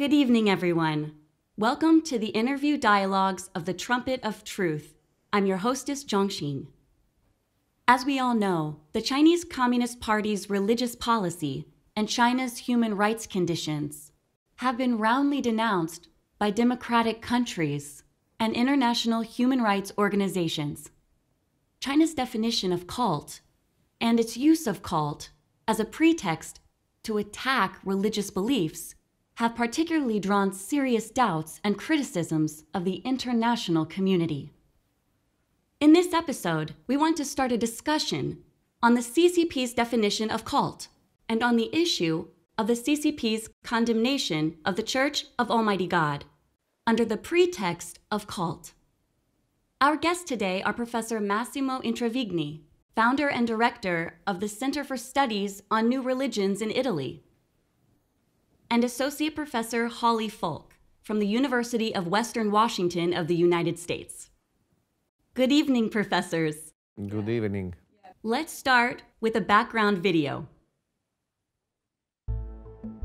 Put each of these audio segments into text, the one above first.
Good evening, everyone. Welcome to the interview dialogues of the Trumpet of Truth. I'm your hostess, Zhongxin. As we all know, the Chinese Communist Party's religious policy and China's human rights conditions have been roundly denounced by democratic countries and international human rights organizations. China's definition of cult and its use of cult as a pretext to attack religious beliefs have particularly drawn serious doubts and criticisms of the international community. In this episode, we want to start a discussion on the CCP's definition of cult and on the issue of the CCP's condemnation of the Church of Almighty God under the pretext of cult. Our guests today are Professor Massimo Introvigne, founder and director of the Center for Studies on New Religions in Italy, and Associate Professor Holly Folk from the University of Western Washington of the United States. Good evening, professors. Good evening. Let's start with a background video.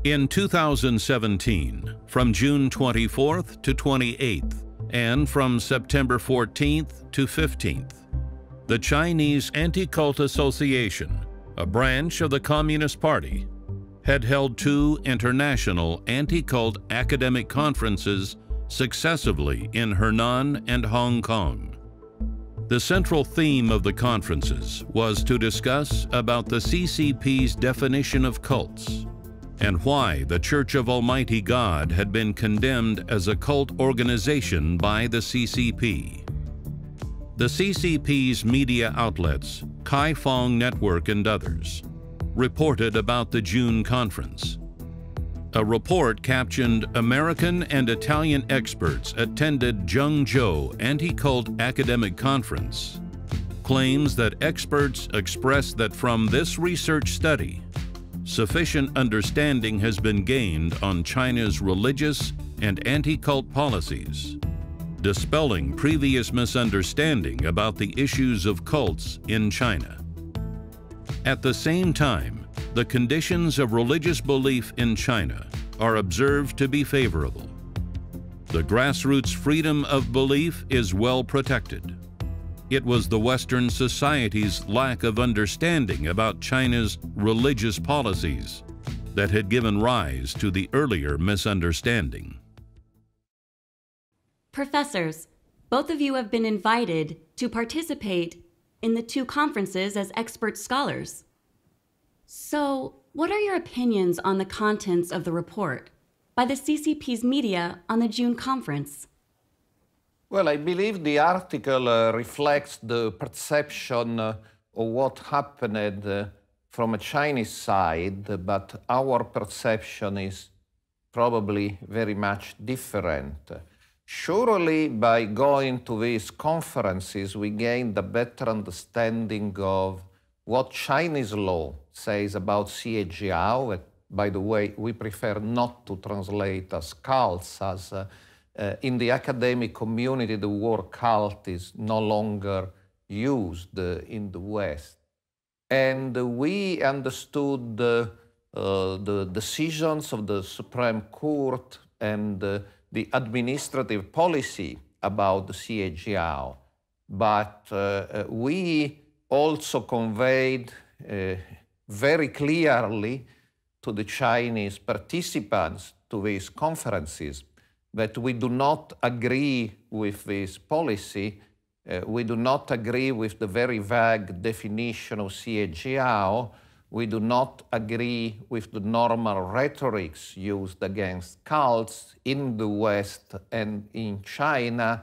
In 2017, from June 24th to 28th, and from September 14th to 15th, the Chinese Anti-Cult Association, a branch of the Communist Party, had held 2 international anti-cult academic conferences successively in Henan and Hong Kong. The central theme of the conferences was to discuss about the CCP's definition of cults and why the Church of Almighty God had been condemned as a cult organization by the CCP. The CCP's media outlets, Kaifeng Network and others, reported about the June conference. A report captioned "American and Italian experts attended Zhengzhou Anti-Cult Academic Conference," claims that experts expressed that from this research study, sufficient understanding has been gained on China's religious and anti-cult policies, dispelling previous misunderstanding about the issues of cults in China. At the same time, the conditions of religious belief in China are observed to be favorable. The grassroots freedom of belief is well protected. It was the Western society's lack of understanding about China's religious policies that had given rise to the earlier misunderstanding. Professors, both of you have been invited to participate in the 2 conferences as expert scholars. So, what are your opinions on the contents of the report by the CCP's media on the June conference? Well, I believe the article reflects the perception of what happened from a Chinese side, but our perception is probably very much different. Surely, by going to these conferences, we gained a better understanding of what Chinese law says about sijiao. By the way, we prefer not to translate as cults, as in the academic community, the word cult is no longer used in the West. And we understood the decisions of the Supreme Court and the administrative policy about the sijiao. But we also conveyed very clearly to the Chinese participants to these conferences that we do not agree with this policy. We do not agree with the very vague definition of sijiao. We do not agree with the normal rhetorics used against cults in the West and in China.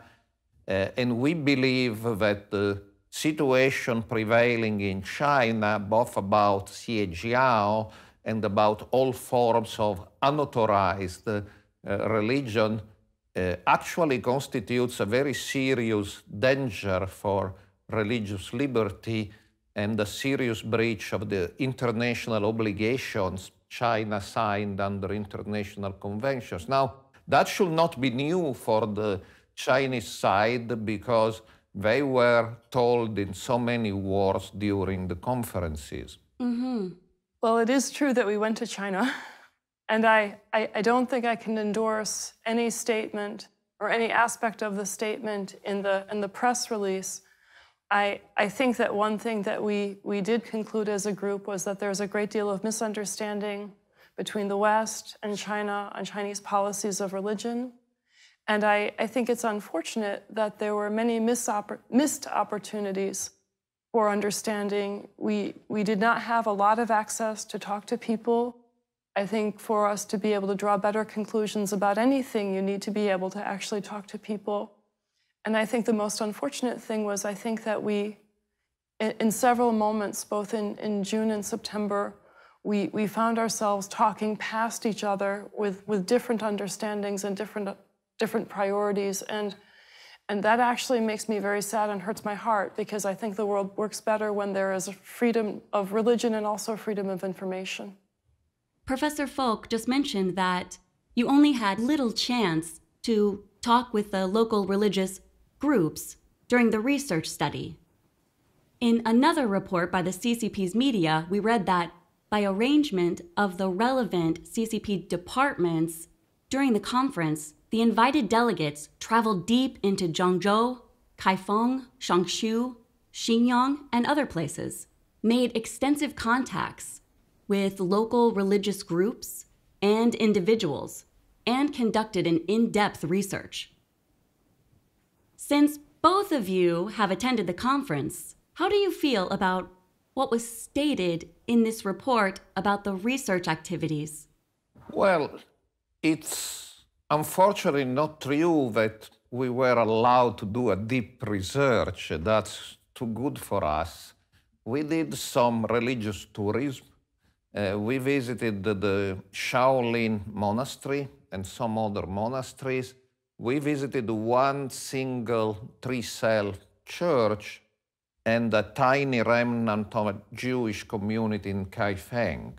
And we believe that the situation prevailing in China, both about sijiao and about all forms of unauthorized religion, actually constitutes a very serious danger for religious liberty and a serious breach of the international obligations China signed under international conventions. Now, that should not be new for the Chinese side because they were told in so many words during the conferences. Well, it is true that we went to China And I don't think I can endorse any statement or any aspect of the statement in the press release. I think that one thing that we did conclude as a group was that there's a great deal of misunderstanding between the West and China on Chinese policies of religion. And I think it's unfortunate that there were many missed opportunities for understanding. We did not have a lot of access to talk to people. I think for us to be able to draw better conclusions about anything, you need to be able to actually talk to people. And I think the most unfortunate thing was I think that we, in several moments, both in June and September, we found ourselves talking past each other with different understandings and different priorities. And that actually makes me very sad and hurts my heart, because I think the world works better when there is a freedom of religion and also freedom of information. Professor Folk just mentioned that you only had little chance to talk with the local religious groups during the research study. In another report by the CCP's media, we read that by arrangement of the relevant CCP departments during the conference, the invited delegates traveled deep into Zhengzhou, Kaifeng, Shangshu, Xinyang, and other places, made extensive contacts with local religious groups and individuals, and conducted an in-depth research. Since both of you have attended the conference, how do you feel about what was stated in this report about the research activities? Well, it's unfortunately not true that we were allowed to do a deep research. That's too good for us. We did some religious tourism. We visited the Shaolin Monastery and some other monasteries. We visited one single three-cell church and a tiny remnant of a Jewish community in Kaifeng.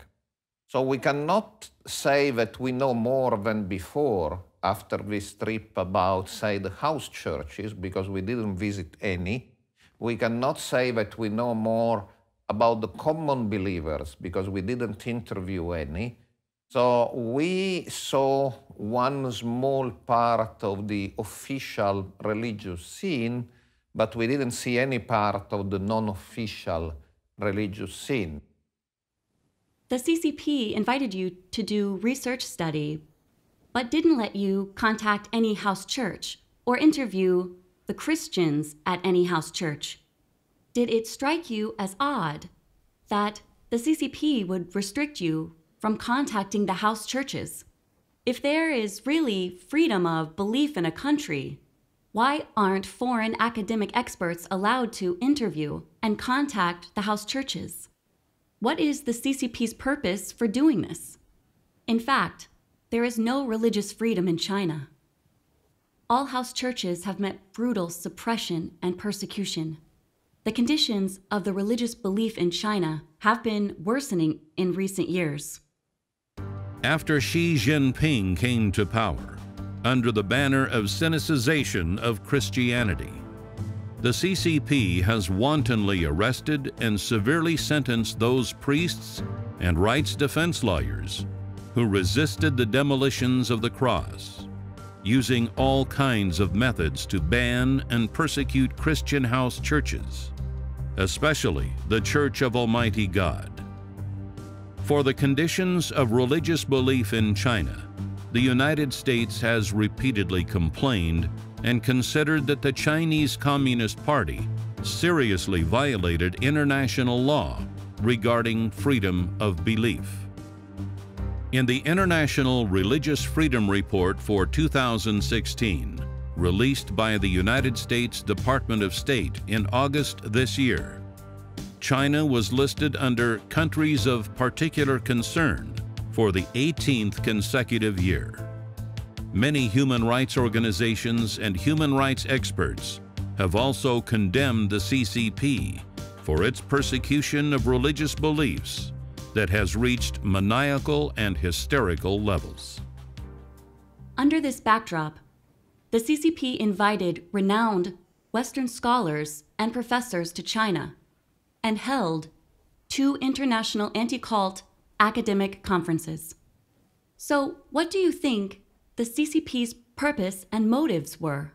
So we cannot say that we know more than before after this trip about, say, the house churches, because we didn't visit any. We cannot say that we know more about the common believers, because we didn't interview any. So we saw one small part of the official religious scene, but we didn't see any part of the non-official religious scene. The CCP invited you to do research study, but didn't let you contact any house church or interview the Christians at any house church. Did it strike you as odd that the CCP would restrict you from contacting the house churches? If there is really freedom of belief in a country, why aren't foreign academic experts allowed to interview and contact the house churches? What is the CCP's purpose for doing this? In fact, there is no religious freedom in China. All house churches have met brutal suppression and persecution. The conditions of the religious belief in China have been worsening in recent years. After Xi Jinping came to power, under the banner of sinicization of Christianity, the CCP has wantonly arrested and severely sentenced those priests and rights defense lawyers who resisted the demolitions of the cross, using all kinds of methods to ban and persecute Christian house churches, especially the Church of Almighty God. For the conditions of religious belief in China, the United States has repeatedly complained and considered that the Chinese Communist Party seriously violated international law regarding freedom of belief. In the International Religious Freedom Report for 2016, released by the United States Department of State in August this year, China was listed under countries of particular concern for the 18th consecutive year. Many human rights organizations and human rights experts have also condemned the CCP for its persecution of religious beliefs that has reached maniacal and hysterical levels. Under this backdrop, the CCP invited renowned Western scholars and professors to China and held 2 international anti-cult academic conferences. So, what do you think the CCP's purpose and motives were?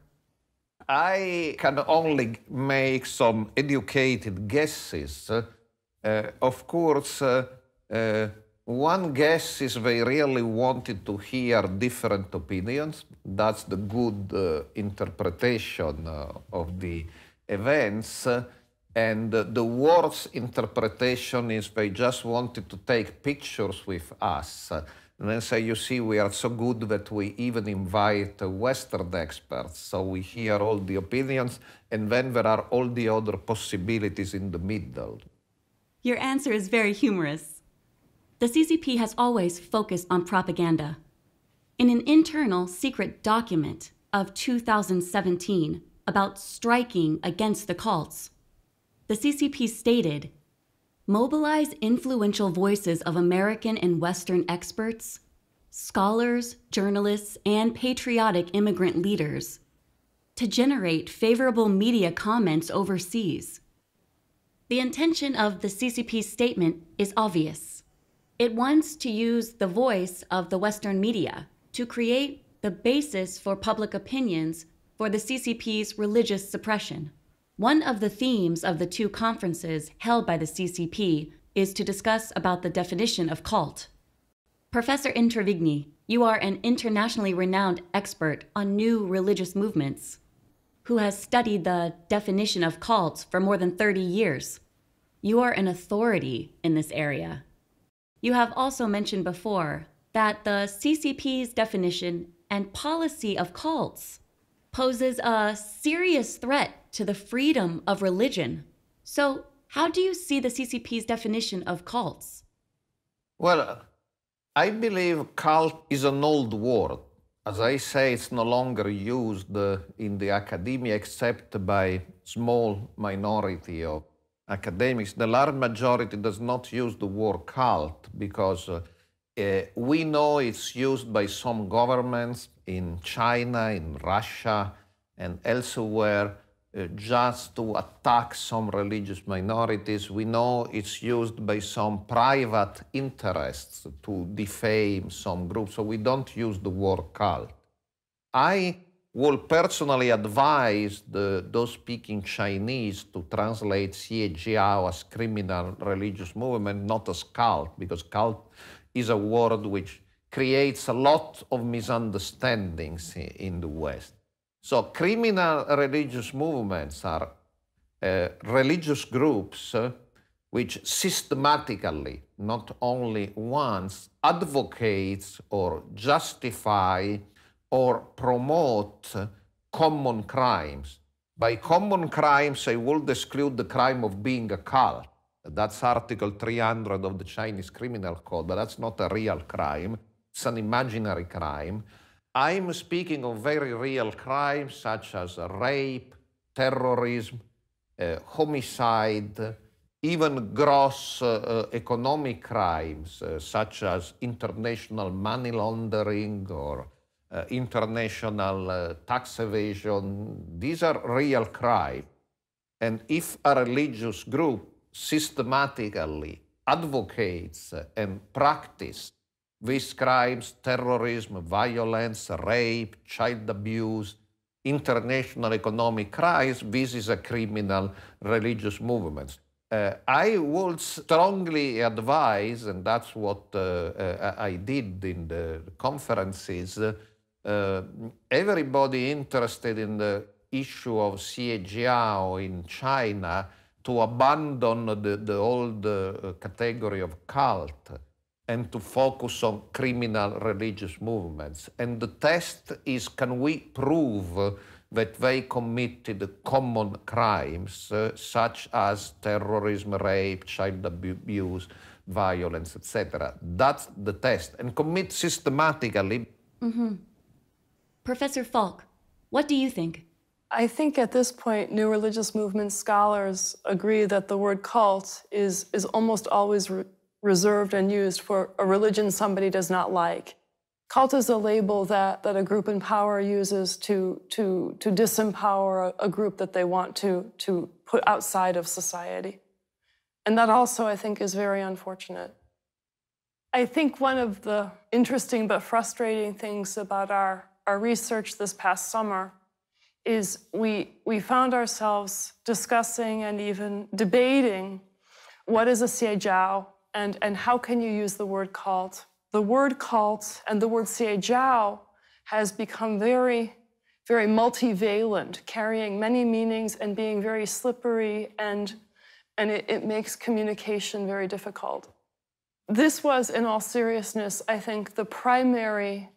I can only make some educated guesses. Of course, one guess is they really wanted to hear different opinions. That's the good interpretation of the events. And the worst interpretation is they just wanted to take pictures with us. And then say, you see, we are so good that we even invite Western experts. So we hear all the opinions, and then there are all the other possibilities in the middle. Your answer is very humorous. The CCP has always focused on propaganda. In an internal secret document of 2017 about striking against the cults, the CCP stated, "Mobilize influential voices of American and Western experts, scholars, journalists, and patriotic immigrant leaders to generate favorable media comments overseas." The intention of the CCP's statement is obvious. It wants to use the voice of the Western media to create the basis for public opinions for the CCP's religious suppression. One of the themes of the two conferences held by the CCP is to discuss about the definition of cult. Professor Introvigne, you are an internationally renowned expert on new religious movements who has studied the definition of cults for more than 30 years. You are an authority in this area. You have also mentioned before that the CCP's definition and policy of cults poses a serious threat to the freedom of religion. So, how do you see the CCP's definition of cults? Well, I believe cult is an old word. As I say, it's no longer used in the academia except by small minority of academics. The large majority does not use the word cult because we know it's used by some governments in China, in Russia, and elsewhere just to attack some religious minorities. We know it's used by some private interests to defame some groups, so we don't use the word cult. I will personally advise those speaking Chinese to translate Xie as criminal religious movement, not as cult, because cult is a word which creates a lot of misunderstandings in the West. So criminal religious movements are religious groups which systematically, not only once, advocates or justify or promote common crimes. By common crimes, I would exclude the crime of being a cult. That's Article 300 of the Chinese Criminal Code, but that's not a real crime. It's an imaginary crime. I'm speaking of very real crimes such as rape, terrorism, homicide, even gross economic crimes such as international money laundering or international tax evasion. These are real crimes. And if a religious group systematically advocates and practices these crimes, terrorism, violence, rape, child abuse, international economic crimes, this is a criminal religious movement. I would strongly advise, and that's what I did in the conferences, everybody interested in the issue of Xie in China to abandon the old category of cult and to focus on criminal religious movements. And the test is, can we prove that they committed common crimes such as terrorism, rape, child abuse, violence, etc. That's the test. And commit systematically. Mm-hmm. Professor Falk, what do you think? I think at this point, new religious movement scholars agree that the word cult is almost always reserved and used for a religion somebody does not like. Cult is a label that a group in power uses to disempower a group that they want to put outside of society. And that also, I think, is very unfortunate. I think one of the interesting but frustrating things about our research this past summer is we found ourselves discussing and even debating what is a siejiao and how can you use the word cult. The word cult and the word siejiao has become very, very multivalent, carrying many meanings and being very slippery, and it makes communication very difficult. This was, in all seriousness, I think, the primary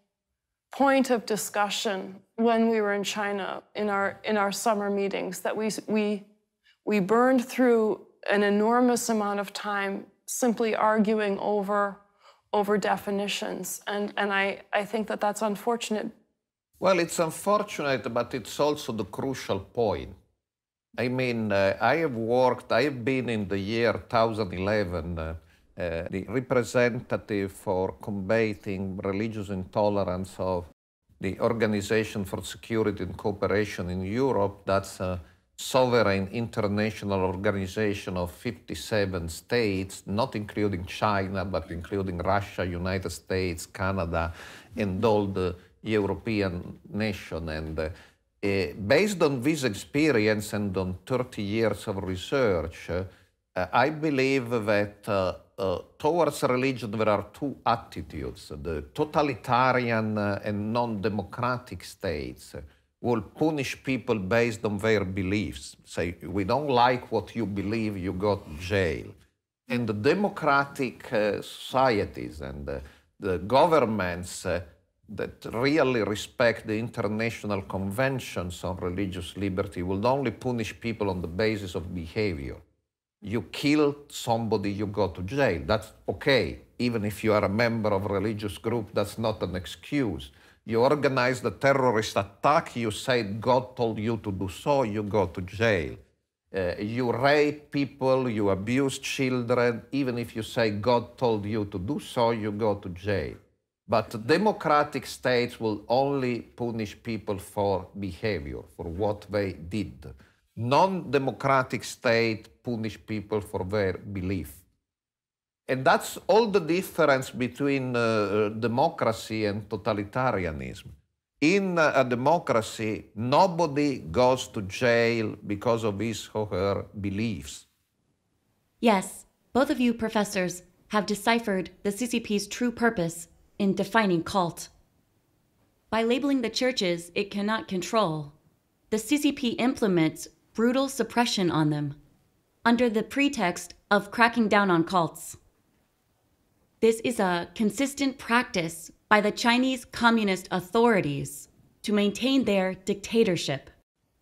point of discussion when we were in China in our summer meetings, that we burned through an enormous amount of time simply arguing over definitions, and I think that that's unfortunate. Well, it's unfortunate, but it's also the crucial point. I mean, I have been in the year 2011 the representative for combating religious intolerance of the Organization for Security and Cooperation in Europe. That's a sovereign international organization of 57 states, not including China, but including Russia, United States, Canada, and all the European nations. And based on this experience and on 30 years of research, I believe that towards religion there are two attitudes. The totalitarian and non-democratic states will punish people based on their beliefs. Say, we don't like what you believe, you go to jail. And the democratic societies and the governments that really respect the international conventions on religious liberty will only punish people on the basis of behavior. You kill somebody, you go to jail. That's okay. Even if you are a member of a religious group, that's not an excuse. You organize the terrorist attack, you say God told you to do so, you go to jail. You rape people, you abuse children, even if you say God told you to do so, you go to jail. But democratic states will only punish people for behavior, for what they did. Non-democratic states punish people for their belief. And that's all the difference between democracy and totalitarianism. In a democracy, nobody goes to jail because of his or her beliefs. Yes, both of you professors have deciphered the CCP's true purpose in defining cult. By labeling the churches it cannot control, the CCP implements brutal suppression on them under the pretext of cracking down on cults. This is a consistent practice by the Chinese Communist authorities to maintain their dictatorship.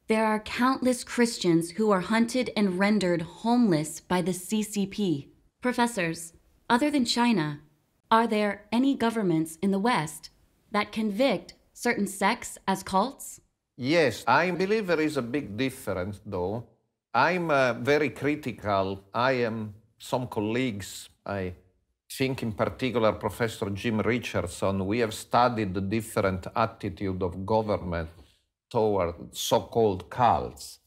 There are countless Christians who are hunted and rendered homeless by the CCP. Professors, other than China, are there any governments in the West that convict certain sects as cults? Yes, I believe there is a big difference, though. I'm very critical. Some colleagues, I think in particular Professor Jim Richardson, we have studied the different attitude of government toward so-called cults.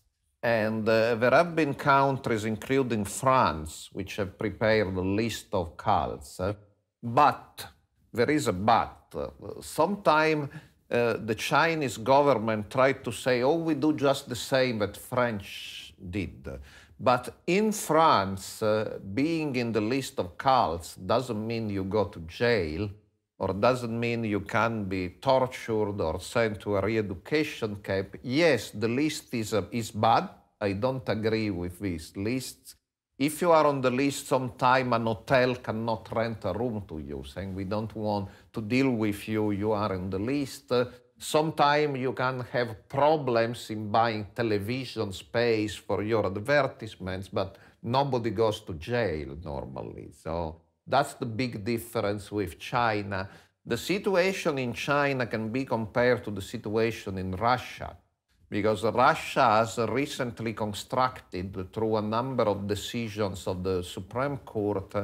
And there have been countries, including France, which have prepared a list of cults. But, there is a but. Sometimes the Chinese government tried to say, oh, we do just the same that French did. But in France, being in the list of cults doesn't mean you go to jail, or doesn't mean you can be tortured or sent to a re-education camp. Yes, the list is bad. I don't agree with this list. If you are on the list, sometime an hotel cannot rent a room to you, saying we don't want to deal with you, you are in the list. Sometimes you can have problems in buying television space for your advertisements, but nobody goes to jail normally. So that's the big difference with China. The situation in China can be compared to the situation in Russia, because Russia has recently constructed, through a number of decisions of the Supreme Court,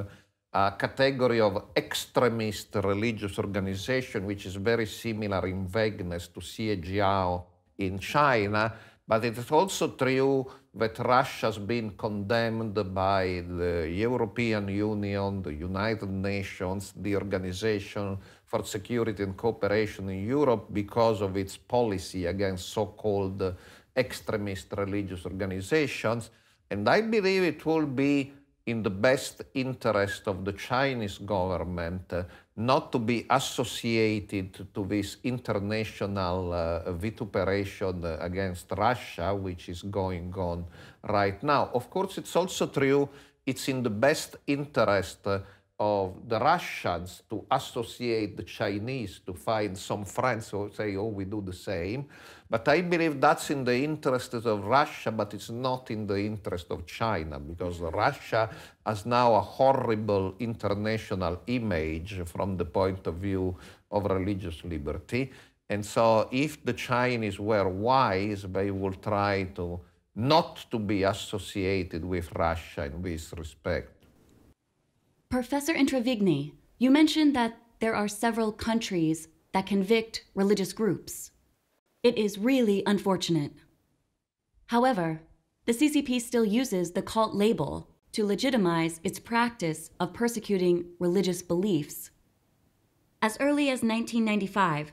a category of extremist religious organization, which is very similar in vagueness to Xiejiao in China. But it is also true that Russia has been condemned by the European Union, the United Nations, the Organization for Security and Cooperation in Europe because of its policy against so-called extremist religious organizations. And I believe it will be in the best interest of the Chinese government not to be associated to this international vituperation against Russia, which is going on right now. Of course, it's also true it's in the best interest of the Russians to associate the Chinese, to find some friends who say, oh, we do the same. But I believe that's in the interest of Russia, but it's not in the interest of China, because Russia has now a horrible international image from the point of view of religious liberty. And so if the Chinese were wise, they will try to not to be associated with Russia in this respect. Professor Introvigne, you mentioned that there are several countries that convict religious groups. It is really unfortunate. However, the CCP still uses the cult label to legitimize its practice of persecuting religious beliefs. As early as 1995,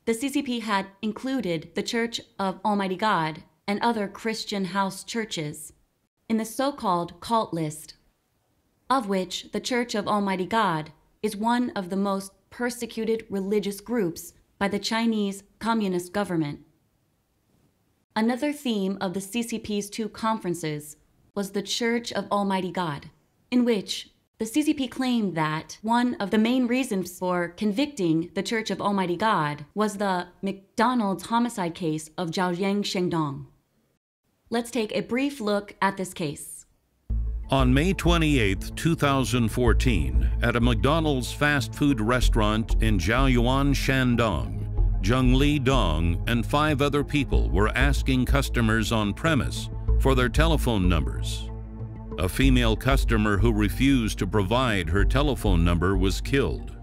the CCP had included the Church of Almighty God and other Christian house churches in the so-called cult list, of which the Church of Almighty God is one of the most persecuted religious groups by the Chinese Communist government. Another theme of the CCP's two conferences was the Church of Almighty God, in which the CCP claimed that one of the main reasons for convicting the Church of Almighty God was the McDonald's homicide case of Zhaoyang Shengdong. Let's take a brief look at this case. On May 28, 2014, at a McDonald's fast food restaurant in Jiaoyuan, Shandong, Zhengli Dong and 5 other people were asking customers on premise for their telephone numbers. A female customer who refused to provide her telephone number was killed.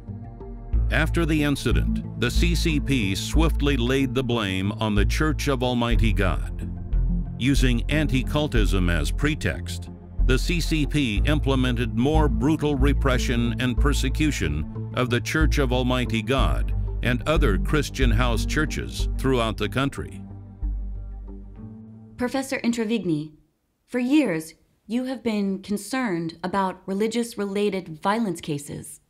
After the incident, the CCP swiftly laid the blame on the Church of Almighty God. Using anti-cultism as pretext, the CCP implemented more brutal repression and persecution of the Church of Almighty God and other Christian house churches throughout the country. Professor Introvigne, for years, you have been concerned about religious-related violence cases,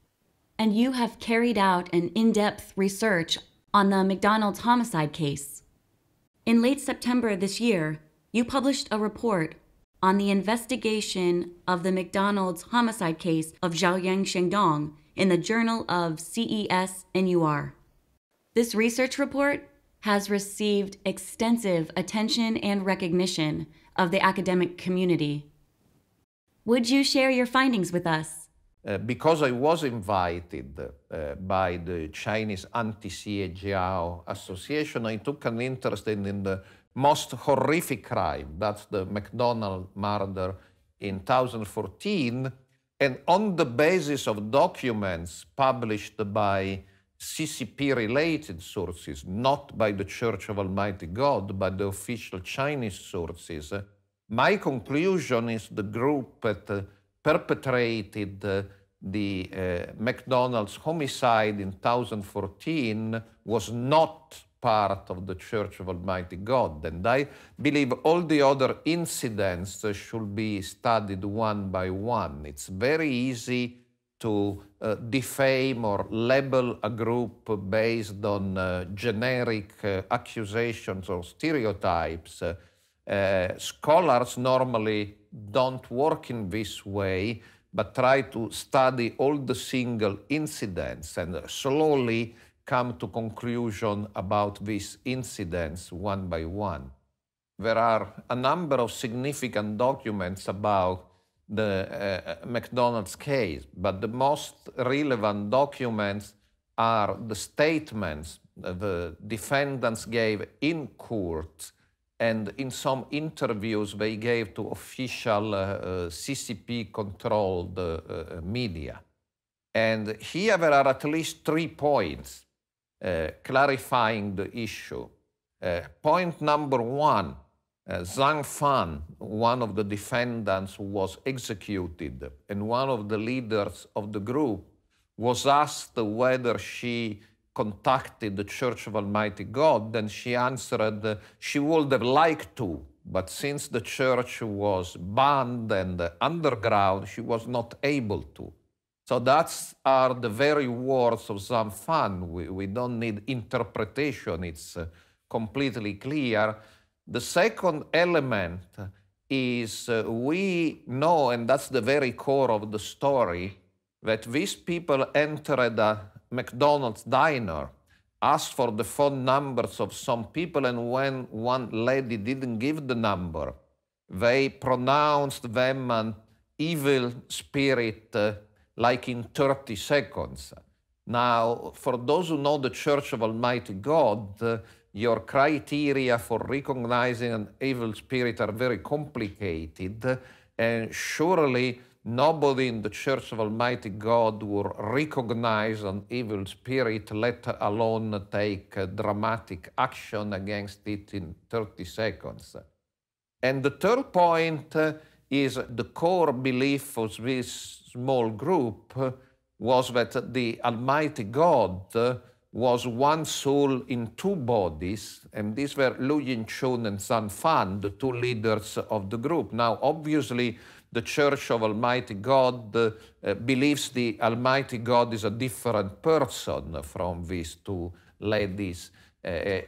and you have carried out an in-depth research on the McDonald's homicide case. In late September this year, you published a report on the investigation of the McDonald's homicide case of Zhaoyang Shengdong in the Journal of CES-NUR. This research report has received extensive attention and recognition of the academic community. Would you share your findings with us? Because I was invited by the Chinese Anti-Xie Association, I took an interest in the most horrific crime, that's the McDonald murder in 2014, and on the basis of documents published by CCP-related sources, not by the Church of Almighty God, but the official Chinese sources, my conclusion is the group that perpetrated the McDonald's homicide in 2014 was not part of the Church of Almighty God. And I believe all the other incidents should be studied one by one. It's very easy to defame or label a group based on generic accusations or stereotypes. Scholars normally don't work in this way, but try to study all the single incidents and slowly come to conclusion about these incidents one by one. There are a number of significant documents about the McDonald's case, but the most relevant documents are the statements the defendants gave in court and in some interviews they gave to official CCP-controlled media. And here there are at least 3 points clarifying the issue. Point number 1, Zhang Fan, one of the defendants who was executed, and one of the leaders of the group, was asked whether she contacted the Church of Almighty God, and she answered she would have liked to, but since the church was banned and underground, she was not able to. So that's are the very words of Zhang Fan. We don't need interpretation, it's completely clear. The second element is we know, and that's the very core of the story, that these people entered a McDonald's diner, asked for the phone numbers of some people, and when one lady didn't give the number, they pronounced them an evil spirit like in 30 seconds. Now, for those who know the Church of Almighty God, your criteria for recognizing an evil spirit are very complicated, and surely nobody in the Church of Almighty God will recognize an evil spirit, let alone take dramatic action against it in 30 seconds. And the third point is the core belief of this small group was that the Almighty God was one soul in two bodies, and these were Lu Yinchun and Zhang Fan, the two leaders of the group. Now, obviously, the Church of Almighty God believes the Almighty God is a different person from these two ladies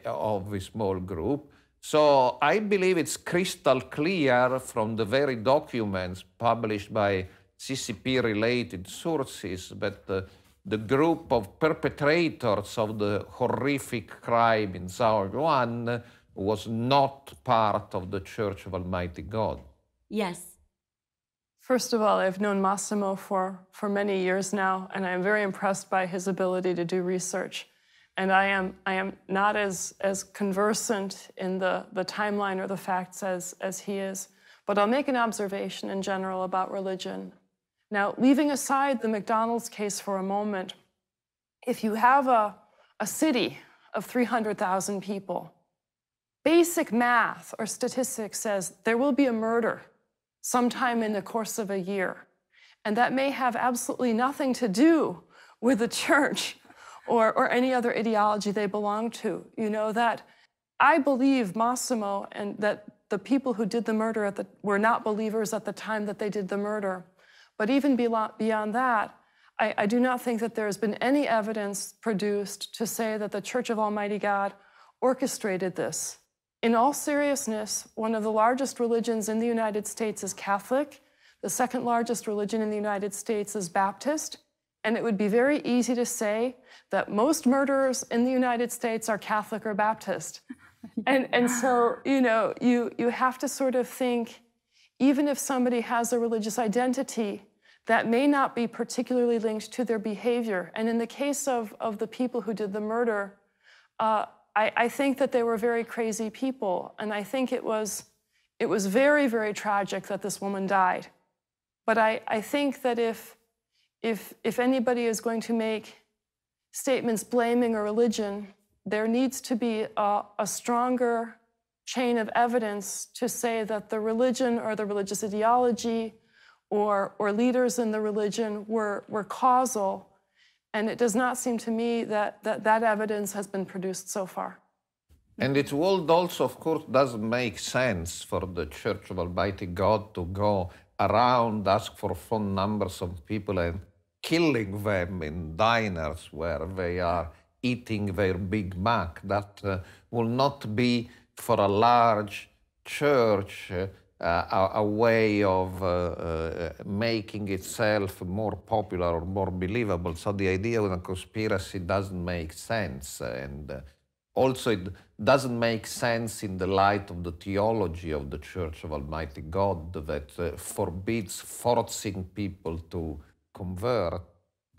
of the small group. So I believe it's crystal clear from the very documents published by CCP-related sources that the group of perpetrators of the horrific crime in Zhaoyuan was not part of the Church of Almighty God. Yes. First of all, I've known Massimo for many years now, and I'm very impressed by his ability to do research. And I am not as conversant in the timeline or the facts as he is, but I'll make an observation in general about religion. Now, leaving aside the McDonald's case for a moment, if you have a city of 300,000 people, basic math or statistics says there will be a murder sometime in the course of a year. And that may have absolutely nothing to do with the church or any other ideology they belong to. You know, that I believe Massimo and that the people who did the murder were not believers at the time that they did the murder. But even beyond that, I do not think that there has been any evidence produced to say that the Church of Almighty God orchestrated this. In all seriousness, one of the largest religions in the United States is Catholic. The second largest religion in the United States is Baptist. And it would be very easy to say that most murderers in the United States are Catholic or Baptist. And so, you know, you have to sort of think, even if somebody has a religious identity, that may not be particularly linked to their behavior. And in the case of the people who did the murder, I think that they were very crazy people. And I think it was very, very tragic that this woman died. But I think that if anybody is going to make statements blaming a religion, there needs to be a stronger chain of evidence to say that the religion or the religious ideology or leaders in the religion were causal. And it does not seem to me that evidence has been produced so far. And it would also, of course, doesn't make sense for the Church of Almighty God to go around, ask for phone numbers of people and killing them in diners where they are eating their Big Mac. That will not be, for a large church, a way of making itself more popular or more believable. So the idea of a conspiracy doesn't make sense. And also it doesn't make sense in the light of the theology of the Church of Almighty God that forbids forcing people to convert.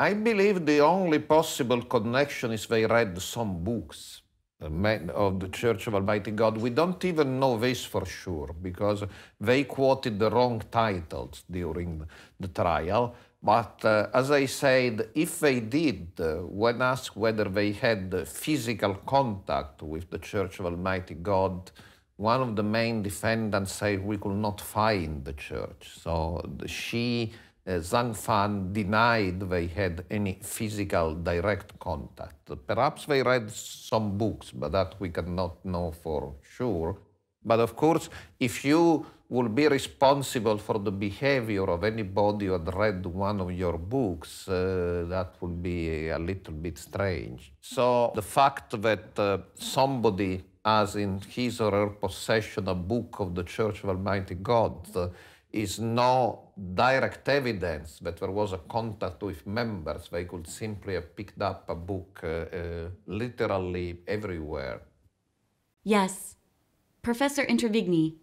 I believe the only possible connection is they read some books of the Church of Almighty God. We don't even know this for sure because they quoted the wrong titles during the trial. But as I said, if they did, when asked whether they had physical contact with the Church of Almighty God, one of the main defendants said we could not find the church. So she, Zhang Fan, denied they had any physical direct contact. Perhaps they read some books, but that we cannot know for sure. But of course, if you will be responsible for the behavior of anybody who had read one of your books, that would be a little bit strange. So the fact that somebody has in his or her possession a book of the Church of Almighty God is no direct evidence that there was a contact with members. They could simply have picked up a book literally everywhere. Yes. Professor Introvigne,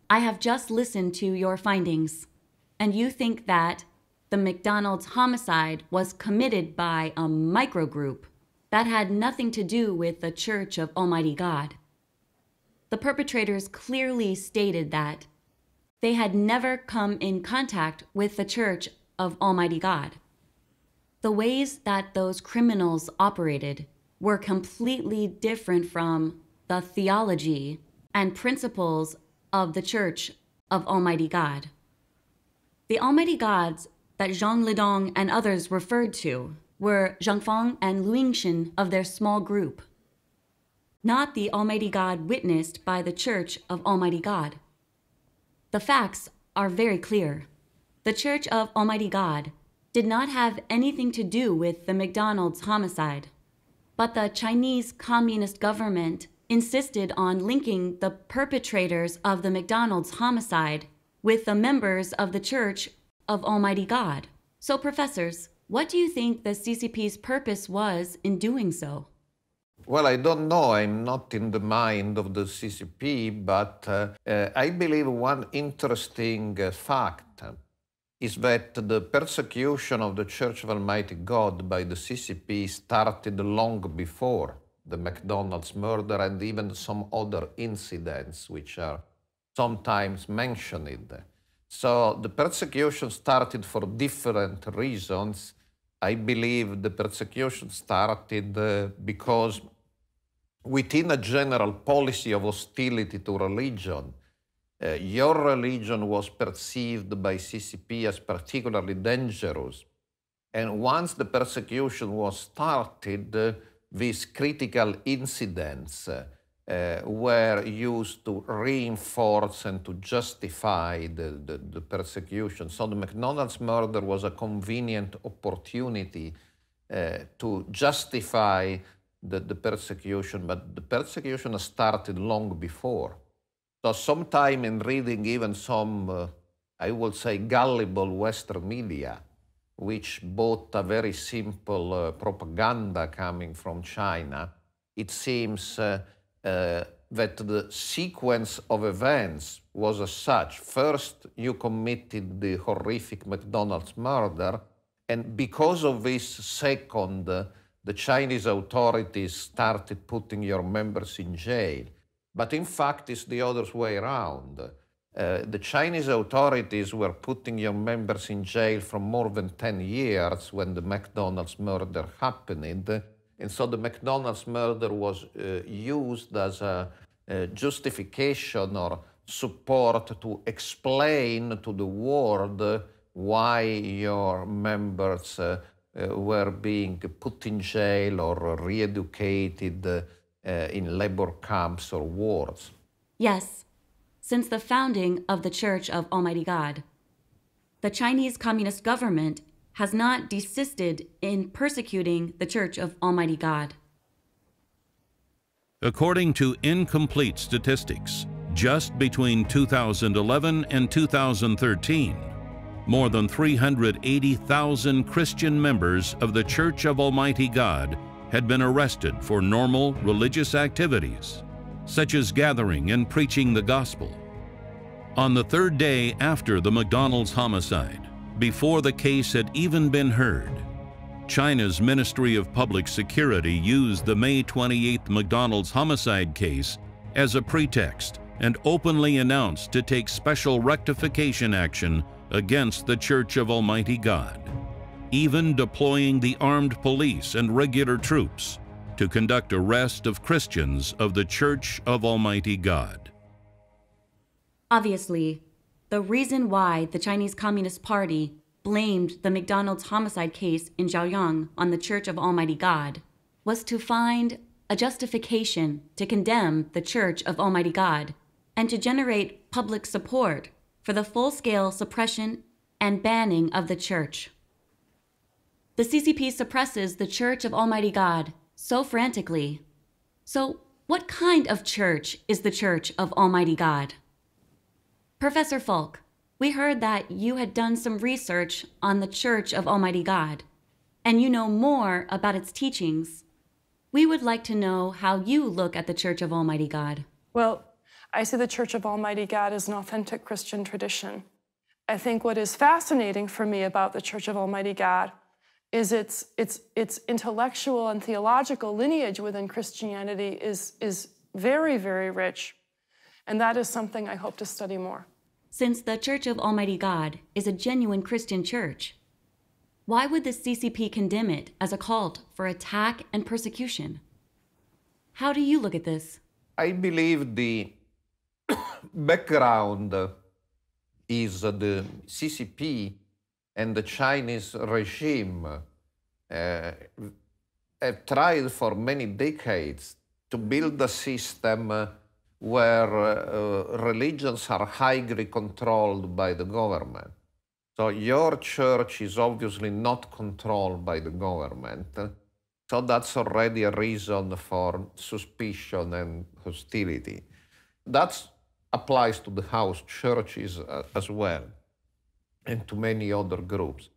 I have just listened to your findings, and you think that the McDonald's homicide was committed by a microgroup that had nothing to do with the Church of Almighty God. The perpetrators clearly stated that they had never come in contact with the Church of Almighty God. The ways that those criminals operated were completely different from the theology and principles of the Church of Almighty God. The Almighty Gods that Zhang Lidong and others referred to were Zhang Fang and Lu Yingxin of their small group, not the Almighty God witnessed by the Church of Almighty God. The facts are very clear. The Church of Almighty God did not have anything to do with the McDonald's homicide, but the Chinese Communist government insisted on linking the perpetrators of the McDonald's homicide with the members of the Church of Almighty God. So, professors, what do you think the CCP's purpose was in doing so? Well, I don't know. I'm not in the mind of the CCP, but I believe one interesting fact is that the persecution of the Church of Almighty God by the CCP started long before the McDonald's murder and even some other incidents which are sometimes mentioned. So the persecution started for different reasons. I believe the persecution started because within a general policy of hostility to religion, your religion was perceived by CCP as particularly dangerous. And once the persecution was started, these critical incidents were used to reinforce and to justify the persecution. So the McDonald's murder was a convenient opportunity to justify the persecution, but the persecution started long before. So sometime in reading even some, I would say, gullible Western media, which bought a very simple propaganda coming from China, it seems that the sequence of events was as such. First, you committed the horrific McDonald's murder, and because of this second, the Chinese authorities started putting your members in jail. But in fact, it's the other way around. The Chinese authorities were putting your members in jail for more than 10 years when the McDonald's murder happened. And so the McDonald's murder was used as a justification or support to explain to the world why your members were being put in jail or re-educated in labor camps or wards. Yes. Since the founding of the Church of Almighty God, the Chinese Communist government has not desisted in persecuting the Church of Almighty God. According to incomplete statistics, just between 2011 and 2013, more than 380,000 Christian members of the Church of Almighty God had been arrested for normal religious activities, such as gathering and preaching the gospel. On the third day after the McDonald's homicide, before the case had even been heard, China's Ministry of Public Security used the May 28th McDonald's homicide case as a pretext and openly announced to take special rectification action against the Church of Almighty God, even deploying the armed police and regular troops to conduct arrest of Christians of the Church of Almighty God. Obviously, the reason why the Chinese Communist Party blamed the McDonald's homicide case in Zhaoyang on the Church of Almighty God was to find a justification to condemn the Church of Almighty God and to generate public support for the full-scale suppression and banning of the Church. The CCP suppresses the Church of Almighty God so frantically. So what kind of church is the Church of Almighty God? Professor Falk, we heard that you had done some research on the Church of Almighty God, and you know more about its teachings. We would like to know how you look at the Church of Almighty God. Well, I see the Church of Almighty God as an authentic Christian tradition. I think what is fascinating for me about the Church of Almighty God is its intellectual and theological lineage within Christianity is very, very rich. And that is something I hope to study more. Since the Church of Almighty God is a genuine Christian church, why would the CCP condemn it as a cult for attack and persecution? How do you look at this? I believe the background is the CCP and the Chinese regime have tried for many decades to build a system where religions are highly controlled by the government. So your church is obviously not controlled by the government. So that's already a reason for suspicion and hostility. That applies to the house churches as well, and to many other groups.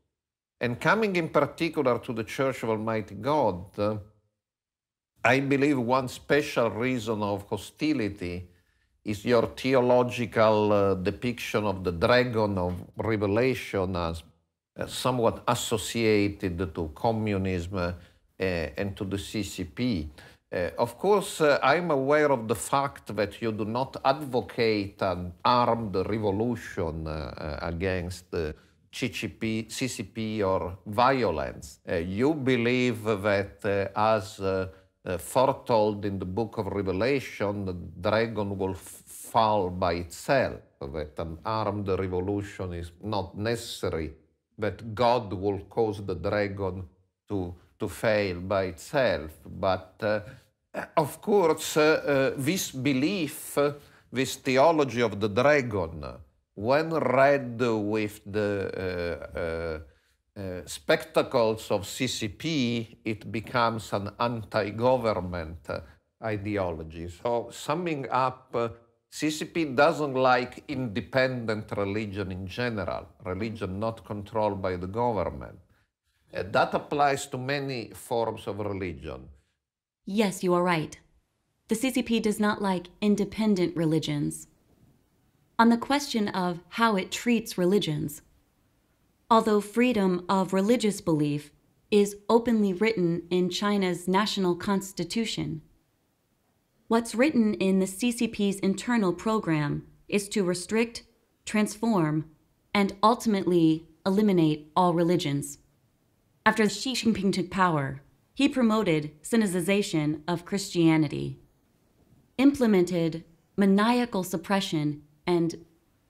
And coming in particular to the Church of Almighty God, I believe one special reason of hostility is your theological depiction of the dragon of Revelation as somewhat associated to communism and to the CCP. Of course, I'm aware of the fact that you do not advocate an armed revolution against the CCP or violence. You believe that as foretold in the book of Revelation, the dragon will fall by itself, that an armed revolution is not necessary, that God will cause the dragon to fail by itself. But of course, this belief, this theology of the dragon, when read with the spectacles of CCP, it becomes an anti-government ideology. So summing up, CCP doesn't like independent religion in general, religion not controlled by the government. That applies to many forms of religion. Yes, you are right. The CCP does not like independent religions. On the question of how it treats religions, although freedom of religious belief is openly written in China's national constitution, what's written in the CCP's internal program is to restrict, transform, and ultimately eliminate all religions. After Xi Jinping took power, he promoted Sinicization of Christianity, implemented maniacal suppression and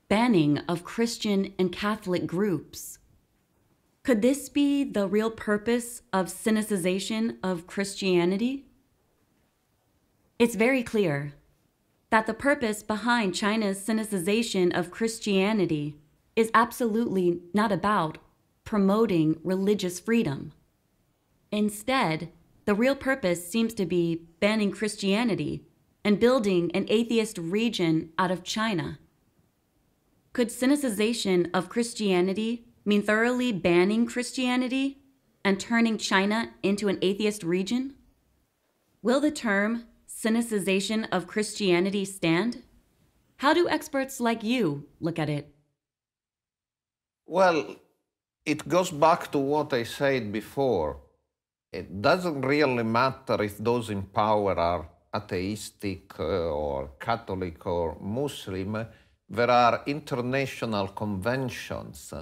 banning of Christian and Catholic groups. Could this be the real purpose of Sinicization of Christianity? It's very clear that the purpose behind China's Sinicization of Christianity is absolutely not about promoting religious freedom. Instead, the real purpose seems to be banning Christianity and building an atheist region out of China. Could Sinicization of Christianity mean thoroughly banning Christianity and turning China into an atheist region? Will the term Sinicization of Christianity stand? How do experts like you look at it? Well, it goes back to what I said before. It doesn't really matter if those in power are atheistic or Catholic or Muslim. There are international conventions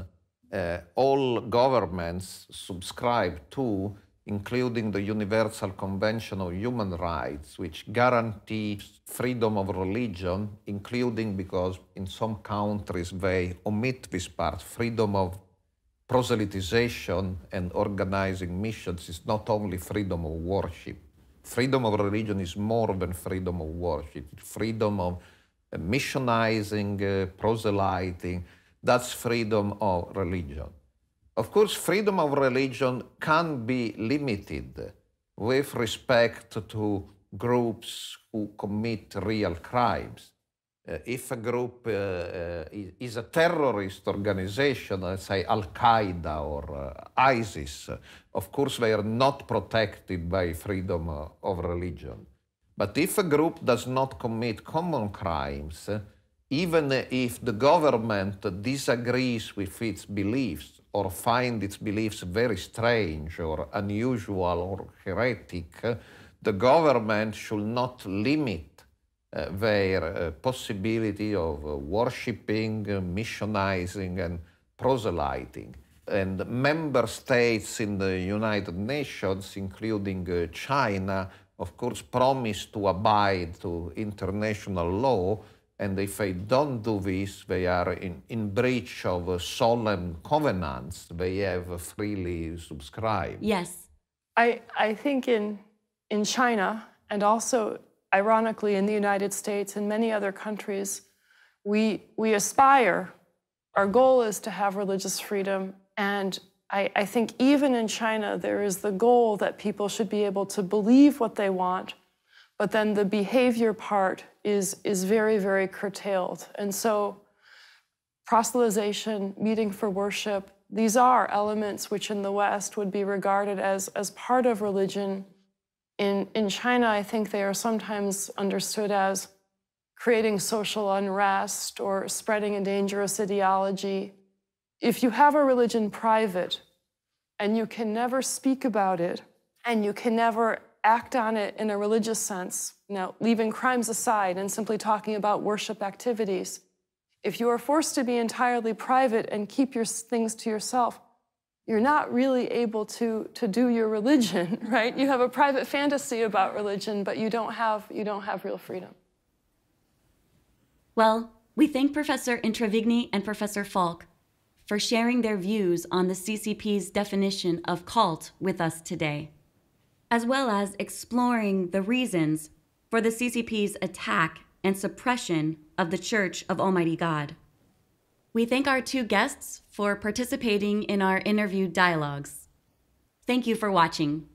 all governments subscribe to including the Universal Convention of Human Rights, which guarantees freedom of religion, including, because in some countries they omit this part, freedom of proselytization and organizing missions is not only freedom of worship. Freedom of religion is more than freedom of worship. Freedom of missionizing, proselyting, that's freedom of religion. Of course, freedom of religion can be limited with respect to groups who commit real crimes. If a group is a terrorist organization, let's say Al-Qaeda or ISIS, of course they are not protected by freedom of religion. But if a group does not commit common crimes, even if the government disagrees with its beliefs or finds its beliefs very strange or unusual or heretic, the government should not limit their possibility of worshipping, missionizing, and proselyting. And member states in the United Nations, including China, of course, promise to abide to international law, and if they don't do this, they are in breach of solemn covenants they have freely subscribed. Yes. I think in China, and also ironically in the United States and many other countries, we aspire, our goal is to have religious freedom, and I think even in China there is the goal that people should be able to believe what they want, but then the behavior part is very, very curtailed. And so proselytization, meeting for worship, these are elements which in the West would be regarded as part of religion. In China, I think they are sometimes understood as creating social unrest or spreading a dangerous ideology. If you have a religion private and you can never speak about it and you can never act on it in a religious sense, now leaving crimes aside and simply talking about worship activities, if you are forced to be entirely private and keep your things to yourself, you're not really able to do your religion, right? You have a private fantasy about religion, but you don't have real freedom. Well, we thank Professor Introvigne and Professor Falk for sharing their views on the CCP's definition of cult with us today, as well as exploring the reasons for the CCP's attack and suppression of the Church of Almighty God. We thank our two guests for participating in our interview dialogues. Thank you for watching.